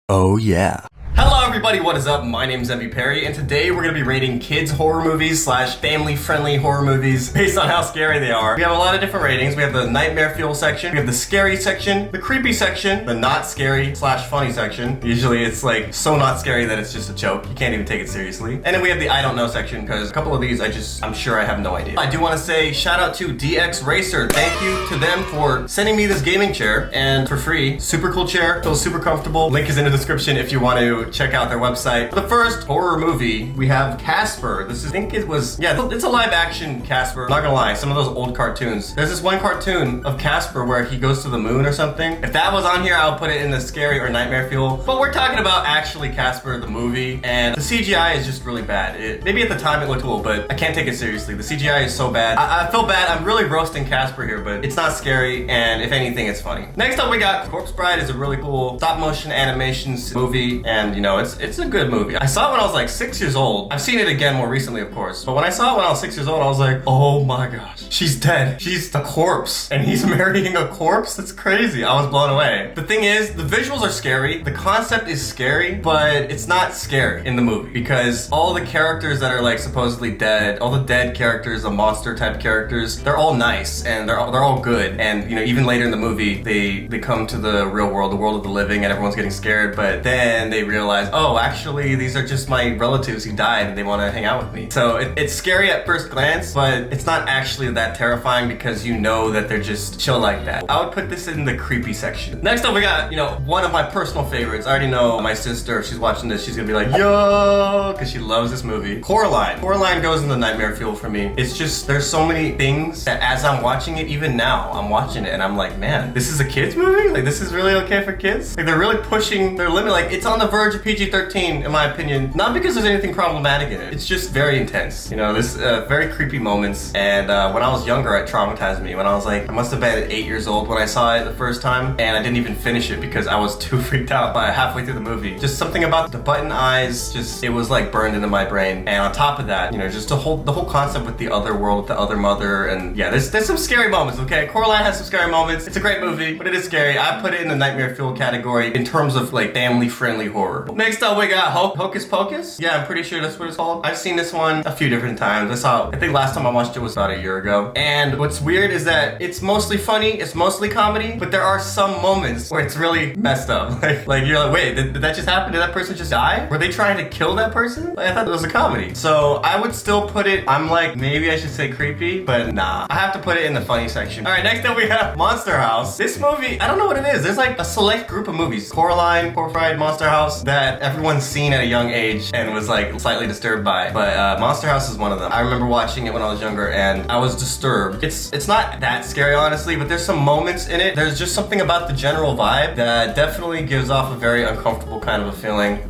Oh yeah. Hello everybody, what is up? My name is MVPerry, and today we're going to be rating kids horror movies slash family friendly horror movies based on how scary they are. We have a lot of different ratings. We have the nightmare fuel section, we have the scary section, the creepy section, the not scary slash funny section. Usually it's like so not scary that it's just a joke. You can't even take it seriously. And then we have the I don't know section, because a couple of these I'm sure I have no idea. I do want to say shout out to DX Racer. Thank you to them for sending me this gaming chair, and for free. Super cool chair, feels super comfortable. Link is in the description if you want to check out their website. The first horror movie, we have Casper. I think it was, yeah, it's a live action Casper. Not gonna lie, some of those old cartoons. There's this one cartoon of Casper where he goes to the moon or something. If that was on here, I'll put it in the scary or nightmare fuel. But we're talking about actually Casper, the movie, and the CGI is just really bad. Maybe at the time it looked cool, but I can't take it seriously. The CGI is so bad. I feel bad. I'm really roasting Casper here, but it's not scary, and if anything, it's funny. Next up, we got Corp Bride. Is a really cool stop motion animations movie, and you know, it's a good movie. I saw it when I was like 6 years old. I've seen it again more recently, of course. But when I saw it when I was 6 years old, I was like, oh my gosh, she's dead. She's a corpse, and he's marrying a corpse? That's crazy. I was blown away. The thing is, the visuals are scary. The concept is scary, but it's not scary in the movie because all the characters that are like supposedly dead, all the dead characters, the monster type characters, they're all nice and they're all good. And you know, even later in the movie, they come to the real world, the world of the living, and everyone's getting scared. But then they realize, oh, actually, these are just my relatives who died and they want to hang out with me. So it's scary at first glance, but it's not actually that terrifying because you know that they're just chill like that. I would put this in the creepy section. Next up, we got, you know, one of my personal favorites. I already know my sister, if she's watching this, she's gonna be like, yo, because she loves this movie. Coraline. Coraline goes in the nightmare fuel for me. It's just, there's so many things that as I'm watching it, even now, I'm watching it and I'm like, man, this is a kid's movie? Like, this is really okay for kids? Like, they're really pushing their limit. Like, it's on the verge of PG-13, in my opinion. Not because there's anything problematic in it. It's just very intense. You know, this very creepy moments. And when I was younger, it traumatized me. When I was like, I must have been 8 years old when I saw it the first time, and I didn't even finish it because I was too freaked out by halfway through the movie. Just something about the button eyes, just, it was like burned into my brain. And on top of that, you know, just the whole concept with the other world, with the other mother, and yeah, there's some scary moments, okay? Coraline has some scary moments. It's a great movie, but it is scary. I put it in the nightmare fuel category in terms of like family-friendly horror. Next up, we got Hocus Pocus. Yeah, I'm pretty sure that's what it's called. I've seen this one a few different times. I think last time I watched it was about a year ago. And what's weird is that it's mostly funny, it's mostly comedy, but there are some moments where it's really messed up. Like you're like, wait, did that just happen? Did that person just die? Were they trying to kill that person? Like, I thought it was a comedy. So I would still put it, I'm like, maybe I should say creepy, but nah. I have to put it in the funny section. All right, next up we have Monster House. This movie, I don't know what it is. There's like a select group of movies, Coraline, Corp Bride, Monster House, that everyone's seen at a young age and was like slightly disturbed by. But Monster House is one of them. I remember watching it when I was younger and I was disturbed. It's not that scary, honestly, but there's some moments in it. There's just something about the general vibe that definitely gives off a very uncomfortable kind of a feeling.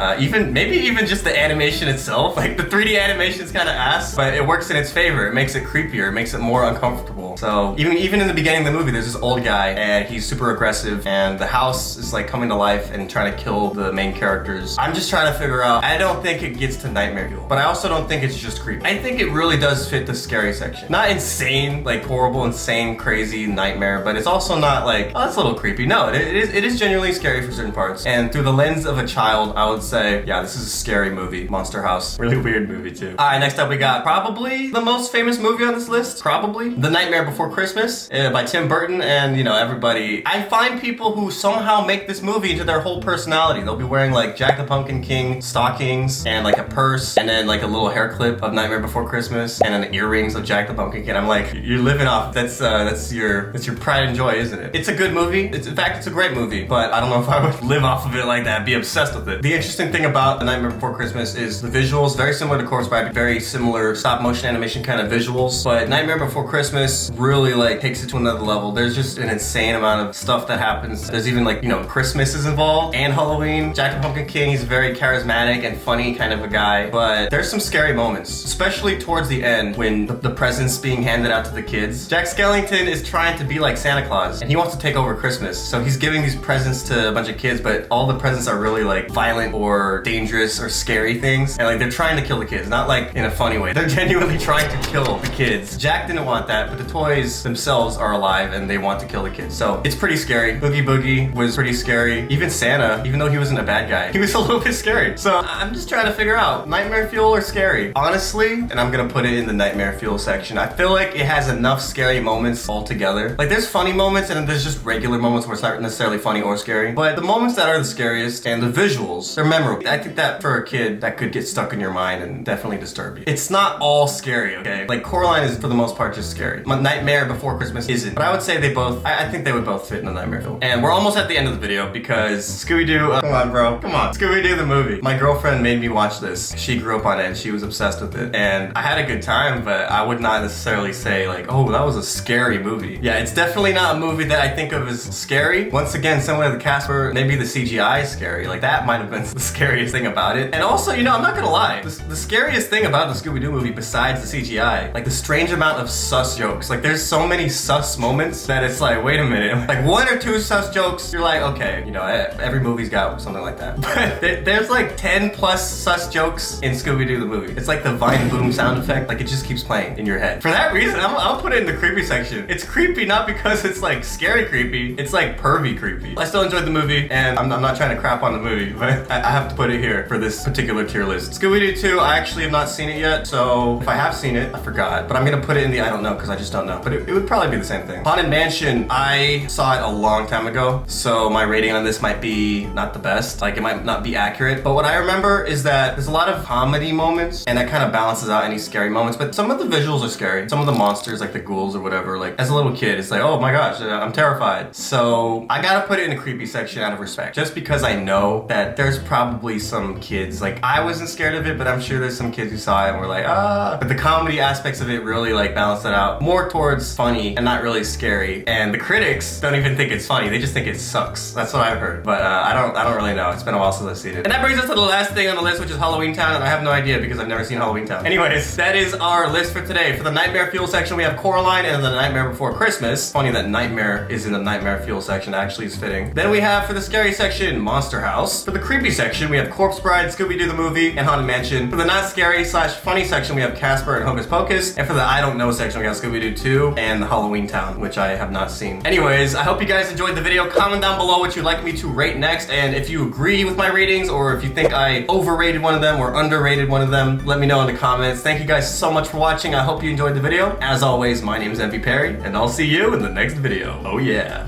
Maybe even just the animation itself. Like the 3D animation is kind of ass, but it works in its favor. It makes it creepier. It makes it more uncomfortable. So even in the beginning of the movie, there's this old guy and he's super aggressive and the house is like coming to life and trying to kill the main characters. I'm just trying to figure out, I don't think it gets to nightmare fuel, but I also don't think it's just creepy. I think it really does fit the scary section. Not insane, like horrible, insane, crazy nightmare, but it's also not like, oh, that's a little creepy. No, it is genuinely scary for certain parts. And through the lens of a child, I would say, yeah, this is a scary movie. Monster House. Really weird movie too. All right, next up we got probably the most famous movie on this list, probably The Nightmare Before Christmas by Tim Burton. And you know, everybody, I find people who somehow make this movie into their whole personality. They'll be wearing like Jack the Pumpkin King stockings and like a purse and then like a little hair clip of Nightmare Before Christmas and then the earrings of Jack the Pumpkin King. I'm like, you're living off, that's your pride and joy, isn't it? It's a good movie. In fact, it's a great movie, but I don't know if I would live off of it like that, be obsessed with it. The interesting thing about The Nightmare Before Christmas is the visuals, very similar to Corp Bride, very similar stop motion animation kind of visuals, but Nightmare Before Christmas really like takes it to another level. There's just an insane amount of stuff that happens. There's even like, you know, Christmas is involved and Halloween. Jack the Pumpkin King, he's very charismatic and funny kind of a guy, but there's some scary moments, especially towards the end when the presents being handed out to the kids. Jack Skellington is trying to be like Santa Claus, and he wants to take over Christmas. So he's giving these presents to a bunch of kids, but all the presents are really like violent or dangerous or scary things. And like they're trying to kill the kids, not like in a funny way. They're genuinely trying to kill the kids. Jack didn't want that, but the toys themselves are alive and they want to kill the kids. So it's pretty scary. Boogie Boogie was pretty scary. Even Santa, even though he wasn't a bad guy, he was a little bit scary. So I'm just trying to figure out nightmare fuel or scary. Honestly, and I'm gonna put it in the nightmare fuel section, I feel like it has enough scary moments all together. Like there's funny moments and then there's just regular moments where it's not necessarily funny or scary. But the moments that are the scariest and the visuals, they're memorable. I think that for a kid, that could get stuck in your mind and definitely disturb you. It's not all scary, okay? Like Coraline is for the most part just scary. Nightmare Before Christmas isn't. But I would say they both, I think they would both fit in the nightmare film. And we're almost at the end of the video because Scooby Doo, come on bro, come on. Scooby Doo the movie. My girlfriend made me watch this. She grew up on it and she was obsessed with it. And I had a good time, but I would not necessarily say like, oh, that was a scary movie. Yeah, it's definitely not a movie that I think of as scary. Once again, similar to the Casper, maybe the CGI is scary. Like that might have been the scariest thing about it. And also, you know, I'm not gonna lie, the scariest thing about the Scooby Doo movie besides the CGI, like the strange amount of sus jokes. Like there's so many sus moments that it's like, wait a minute, like one or two sus jokes, you're like, okay, you know, every movie's got something like that. But there's like 10 plus sus jokes in Scooby Doo the movie. It's like the Vine Boom sound effect, like it just keeps playing in your head. For that reason, I'll put it in the creepy section. It's creepy not because it's like scary creepy, it's like pervy creepy. I still enjoyed the movie, and I'm not trying to crap on the movie, but I have to put it here for this particular tier list. Scooby Doo 2, I actually have not seen it yet, so if I have seen it, I forgot. But I'm gonna put it in the I don't know, because I just don't know. But it would probably be the same thing. Haunted Mansion, I saw it a long time ago, so my rating on this might be not the best. Like, it might not be accurate. But what I remember is that there's a lot of comedy moments, and that kind of balances out any scary moments. But some of the visuals are scary. Some of the monsters, like the ghouls or whatever, like, as a little kid, it's like, oh my gosh, I'm terrified. So I gotta put it in the creepy section out of respect. Just because I know that there's probably some kids, like, I wasn't scared of it, but I'm sure there's some kids who saw it and were like, ah. But the comedy aspects of it really, like, balance it out more towards funny and not really scary. And the critics don't even think it's funny. They just think it sucks. That's what I've heard. But I don't really know. It's been a while since I've seen it. And that brings us to the last thing on the list, which is Halloween Town, and I have no idea because I've never seen Halloween Town. Anyways, that is our list for today. For the Nightmare Fuel section, we have Coraline and the Nightmare Before Christmas. Funny that Nightmare is in the Nightmare Fuel section. Actually is fitting. Then we have, for the scary section, Monster House. For the creepy section, we have Corp Bride, Scooby Doo the movie, and Haunted Mansion. For the not scary / funny section, we have Casper and Hocus Pocus. And for the I don't know section, we have Scooby Doo 2 and the Halloween Town, which I have not seen. Anyways, I hope you guys enjoyed the video. Comment down below what you'd like me to rate next, and if you agree with my ratings or if you think I overrated one of them or underrated one of them, let me know in the comments. Thank you guys so much for watching. I hope you enjoyed the video. As always, my name is MVPerry, and I'll see you in the next video. Oh yeah.